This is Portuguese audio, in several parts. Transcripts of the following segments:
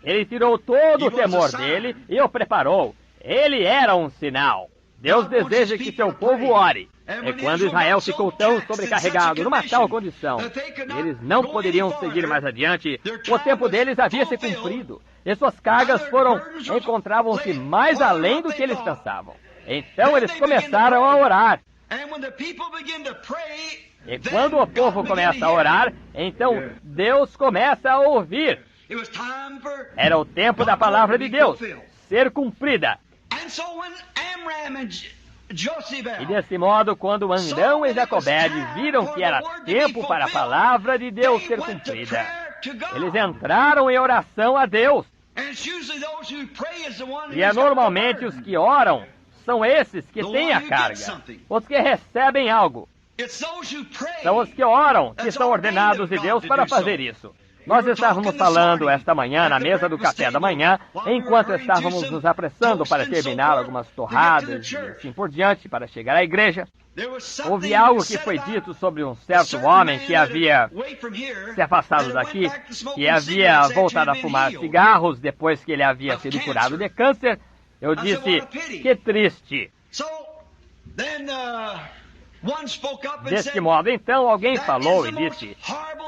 Ele tirou todo o temor dele e o preparou. Ele era um sinal. Deus deseja que seu povo ore. É quando Israel ficou tão sobrecarregado, numa tal condição, eles não poderiam seguir mais adiante, o tempo deles havia se cumprido, e suas cargas encontravam-se mais além do que eles pensavam. Então eles começaram a orar. E quando o povo começa a orar, então Deus começa a ouvir. Era o tempo da palavra de Deus ser cumprida. E desse modo, quando Andão e Jacobede viram que era tempo para a palavra de Deus ser cumprida, eles entraram em oração a Deus. E é normalmente os que oram são esses que têm a carga, os que recebem algo. São os que oram que são ordenados de Deus para fazer isso. Nós estávamos falando esta manhã na mesa do café da manhã, enquanto estávamos nos apressando para terminar algumas torradas e assim por diante para chegar à igreja. Houve algo que foi dito sobre um certo homem que havia se afastado daqui, que havia voltado a fumar cigarros depois que ele havia sido curado de câncer. Eu disse, que triste. Deste modo, então, alguém falou e disse,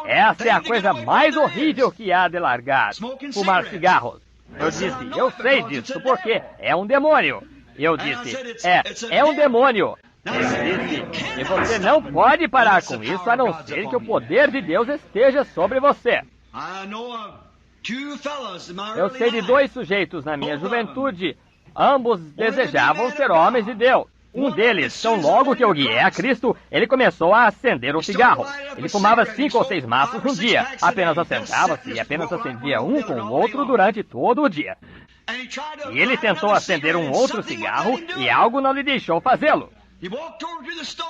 essa é a coisa mais horrível que há de largar, fumar cigarros. Eu disse, eu sei disso, porque é um demônio. Eu disse, é um demônio. Ele disse, e você não pode parar com isso, a não ser que o poder de Deus esteja sobre você. Eu sei de 2 sujeitos na minha juventude, ambos desejavam ser homens de Deus. Um deles, tão logo que eu guiei a Cristo, ele começou a acender um cigarro. Ele fumava 5 ou 6 maços no dia. Apenas assentava-se e apenas acendia um com o outro durante todo o dia. E ele tentou acender um outro cigarro e algo não lhe deixou fazê-lo.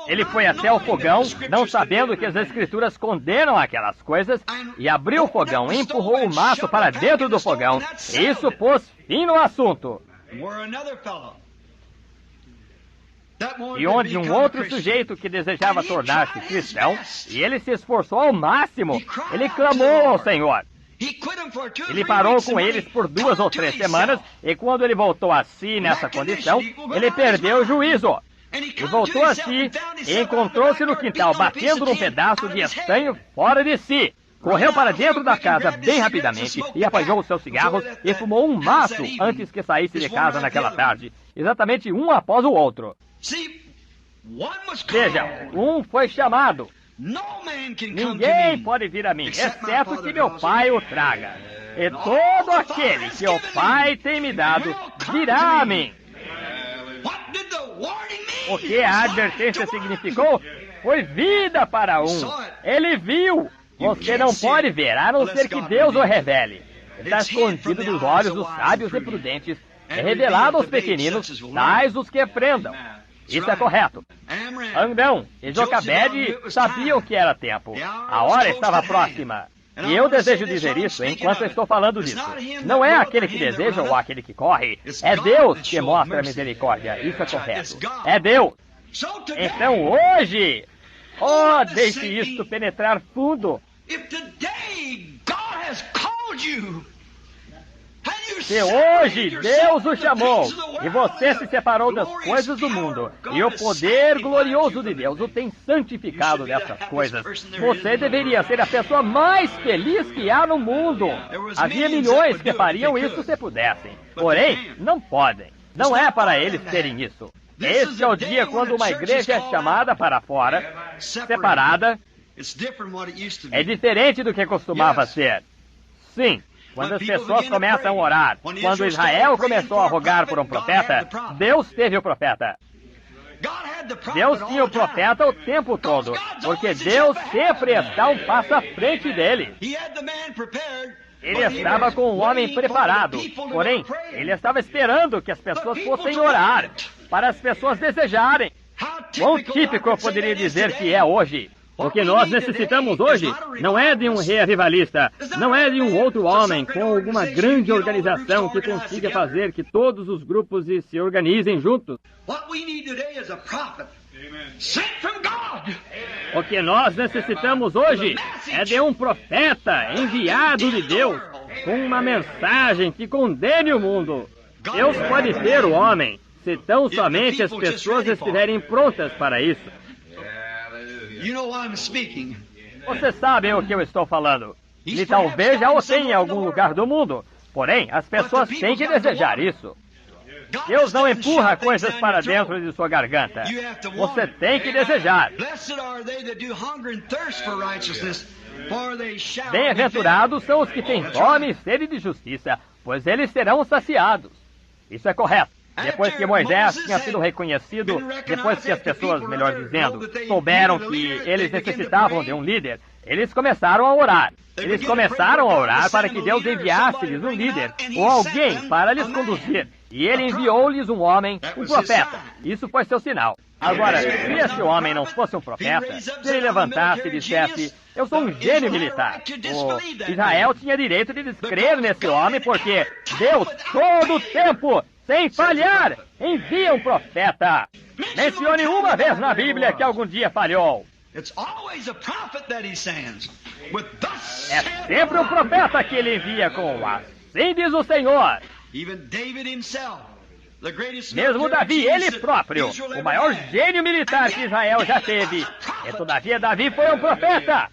Ele foi até o fogão, não sabendo que as Escrituras condenam aquelas coisas, e abriu o fogão e empurrou o maço para dentro do fogão. E isso pôs fim no assunto. E onde um outro sujeito que desejava tornar-se cristão, e ele se esforçou ao máximo, ele clamou ao Senhor. Ele parou com eles por 2 ou 3 semanas, e quando ele voltou a si nessa condição, ele perdeu o juízo. E voltou a si, e encontrou-se no quintal, batendo num pedaço de estanho fora de si. Correu para dentro da casa bem rapidamente e apagou os seus cigarros e fumou um maço antes que saísse de casa naquela tarde, exatamente um após o outro. Veja, um foi chamado. Ninguém pode vir a mim, exceto que meu Pai o traga. E todo aquele que o Pai tem me dado, virá a mim. O que a advertência significou? Foi vida para um. Ele viu. Você não pode ver, a não ser que Deus o revele. Está escondido dos olhos dos sábios e prudentes. É revelado aos pequeninos, tais os que aprendam. Isso é correto. Andão e Jocabede sabiam que era tempo. A hora estava próxima. E eu desejo dizer isso enquanto estou falando disso. Não é aquele que deseja ou aquele que corre. É Deus que mostra a misericórdia. Isso é correto. É Deus. Então hoje, deixe isto penetrar fundo. Se hoje Deus o chamou e você se separou das coisas do mundo e o poder glorioso de Deus o tem santificado dessas coisas, você deveria ser a pessoa mais feliz que há no mundo. Havia milhões que fariam isso se pudessem, porém não podem. Não é para eles terem isso. Este é o dia quando uma igreja é chamada para fora, separada. É diferente do que costumava ser. Sim. Quando as pessoas começam a orar, quando Israel começou a rogar por um profeta, Deus teve o profeta. Deus tinha o profeta o tempo todo, porque Deus sempre está um passo à frente dele. Ele estava com o homem preparado, porém, ele estava esperando que as pessoas fossem orar, para as pessoas desejarem. Quão típico eu poderia dizer que é hoje? O que nós necessitamos hoje não é de um reavivalista, não é de um outro homem com alguma grande organização que consiga fazer que todos os grupos se organizem juntos. O que nós necessitamos hoje é de um profeta enviado de Deus, com uma mensagem que condene o mundo. Deus pode ter o homem, se tão somente as pessoas estiverem prontas para isso. Você sabe o que eu estou falando. Ele talvez já o tenha em algum lugar do mundo. Porém, as pessoas têm que desejar isso. Deus não empurra coisas para dentro de sua garganta. Você tem que desejar. Bem-aventurados são os que têm fome e sede de justiça, pois eles serão saciados. Isso é correto. Depois que Moisés tinha sido reconhecido, depois que as pessoas, melhor dizendo, souberam que eles necessitavam de um líder, eles começaram a orar. Eles começaram a orar para que Deus enviasse-lhes um líder, ou alguém para lhes conduzir. E ele enviou-lhes um homem, um profeta. Isso foi seu sinal. Agora, se esse homem não fosse um profeta, se ele levantasse e dissesse, eu sou um gênio militar, o Israel tinha direito de descrer nesse homem, porque Deus, todo o tempo, sem falhar, envia um profeta. Mencione uma vez na Bíblia que algum dia falhou. É sempre um profeta que ele envia com assim diz o Senhor. Mesmo Davi, ele próprio, o maior gênio militar que Israel já teve. E todavia Davi foi um profeta.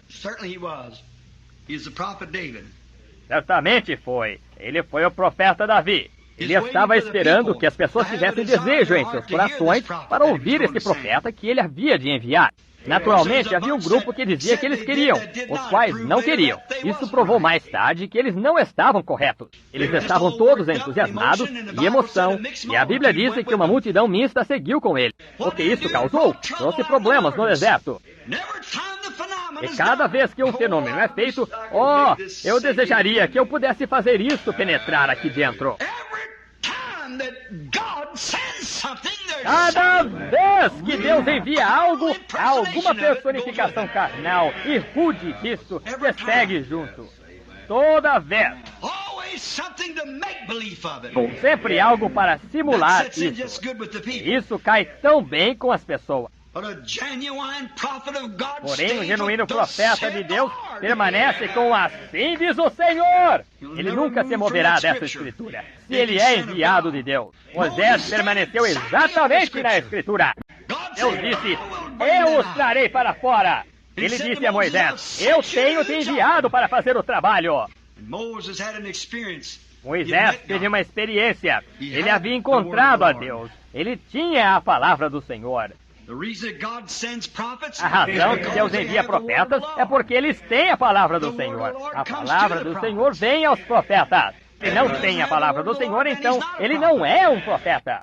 Certamente foi. Ele foi o profeta Davi. Ele estava esperando que as pessoas tivessem desejo em seus corações para ouvir esse profeta que ele havia de enviar. Naturalmente, havia um grupo que dizia que eles queriam, os quais não queriam. Isso provou mais tarde que eles não estavam corretos. Eles estavam todos entusiasmados e emoção, e a Bíblia diz que uma multidão mista seguiu com ele. O que isso causou? Trouxe problemas no deserto. E cada vez que um fenômeno é feito, eu desejaria que eu pudesse fazer isso penetrar aqui dentro. Cada vez que Deus envia algo, há alguma personificação carnal e rude disso que segue junto. Toda vez. Sempre algo para simular isso. E isso cai tão bem com as pessoas. Porém, o genuíno profeta de Deus permanece com assim diz o Senhor. Ele nunca se moverá dessa escritura, se ele é enviado de Deus. Moisés permaneceu exatamente na escritura. Deus disse, eu os trarei para fora. Ele disse a Moisés, eu tenho te enviado para fazer o trabalho. Moisés teve uma experiência. Ele havia encontrado a Deus. Ele tinha a palavra do Senhor. A razão que Deus envia profetas é porque eles têm a palavra do Senhor. A palavra do Senhor vem aos profetas. Se não tem a palavra do Senhor, então ele não é um profeta.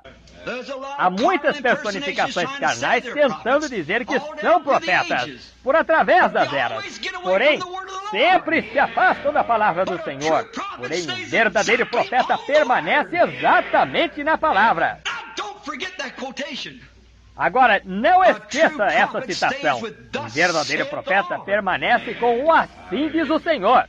Há muitas personificações carnais tentando dizer que são profetas, por através das eras. Porém, sempre se afastam da palavra do Senhor. Porém, um verdadeiro profeta permanece exatamente na palavra. Agora, não esqueça essa citação. Um verdadeiro profeta permanece com o assim diz o Senhor.